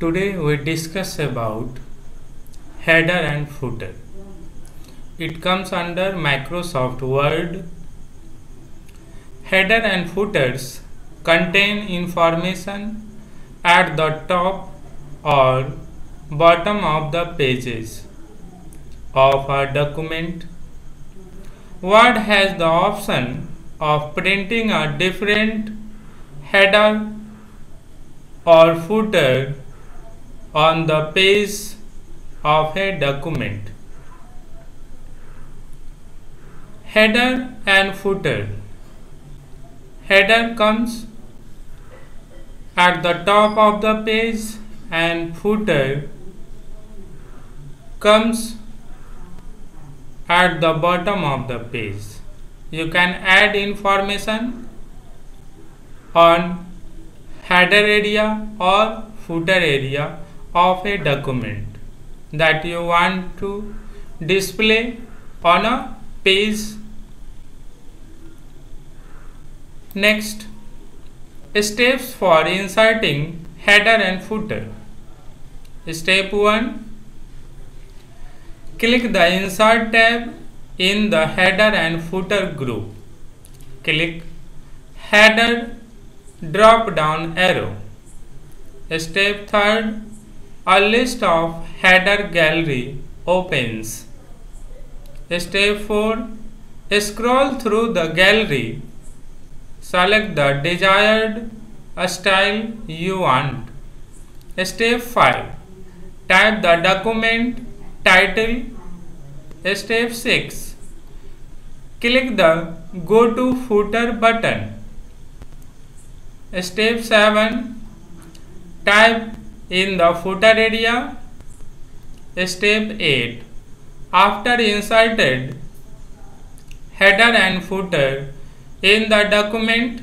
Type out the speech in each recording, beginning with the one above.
Today we discuss about header and footer. It comes under Microsoft Word. Header and footers contain information at the top or bottom of the pages of a document. Word has the option of printing a different header or footer on the page of a document. Header and footer. Header comes at the top of the page and footer comes at the bottom of the page. You can add information on header area or footer area of a document that you want to display on a page. Next, steps for inserting header and footer. Step 1. Click the Insert tab in the header and footer group. Click Header drop down arrow. Step 3. A list of header gallery opens. Step 4. Scroll through the gallery. Select the desired style you want. Step 5. Type the document title. Step 6. Click the Go to Footer button. Step 7. Type in the footer area. Step 8. After inserted header and footer in the document,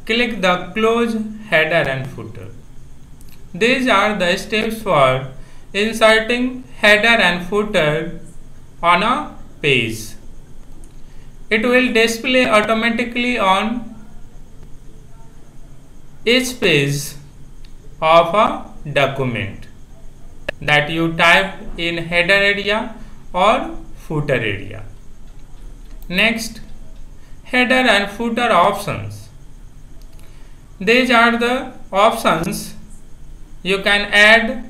click the Close Header and Footer. These are the steps for inserting header and footer on a page. It will display automatically on each page of a document that you type in header area or footer area. Next, header and footer options. These are the options you can add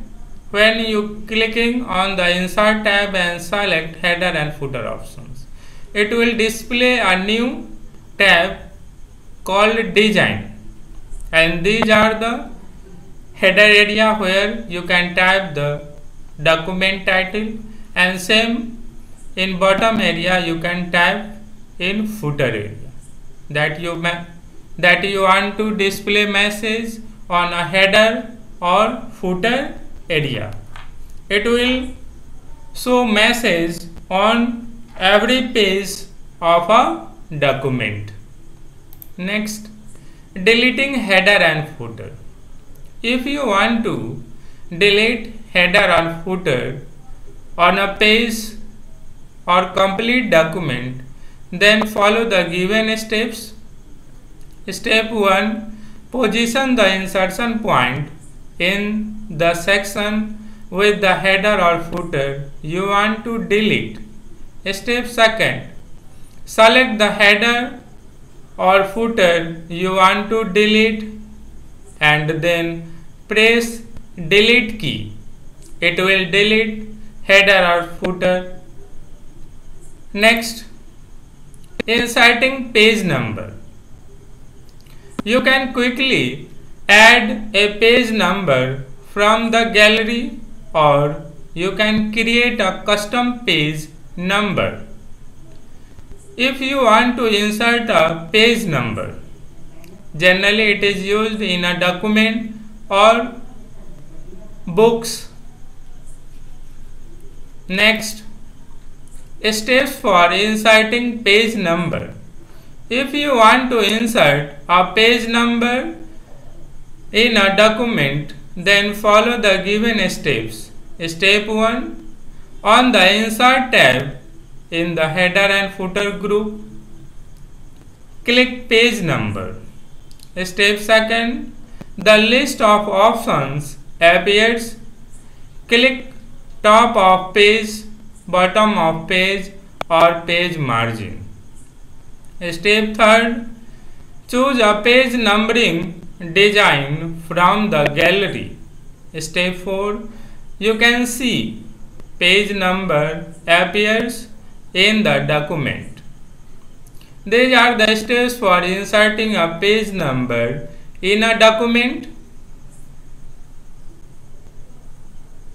when you clicking on the Insert tab and select header and footer options. It will display a new tab called Design, and these are the header area where you can type the document title, and same in bottom area you can type in footer area that you want to display message on a header or footer area. It will show message on every page of a document. Next, deleting header and footer. If you want to delete header or footer on a page or complete document, then follow the given steps. Step 1. Position the insertion point in the section with the header or footer you want to delete. Step 2. Select the header or footer you want to delete and then press delete key. It will delete header or footer. Next, inserting page number. You can quickly add a page number from the gallery, or you can create a custom page number. If you want to insert a page number, generally it is used in a document or books. Next, steps for inserting page number. If you want to insert a page number in a document, then follow the given steps. Step 1. On the Insert tab in the header and footer group, click page number. Step 2. The list of options appears, click top of page, bottom of page or page margin. Step 3. Choose a page numbering design from the gallery. Step 4. You can see page number appears in the document. These are the steps for inserting a page number in a document.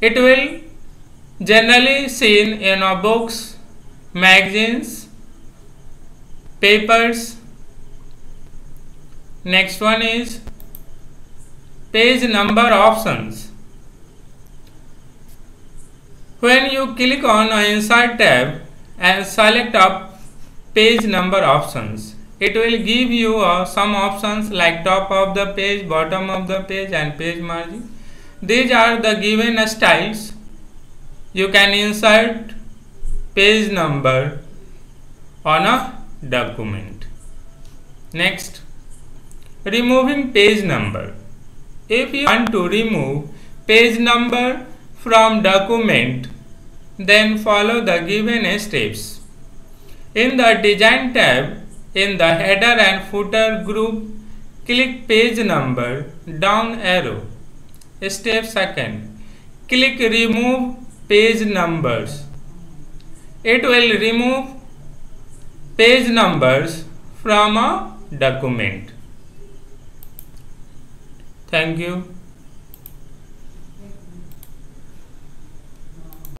It will generally seen in a books, magazines, papers. Next one is page number options. When you click on Insert tab and select a page number options, it will give you some options like top of the page, bottom of the page and page margin. These are the given styles. You can insert page number on a document. Next, removing page number. If you want to remove page number from document, then follow the given steps. In the Design tab, in the Header and Footer group, click Page Number down arrow. Step 2. Click Remove Page Numbers. It will remove page numbers from a document. Thank you.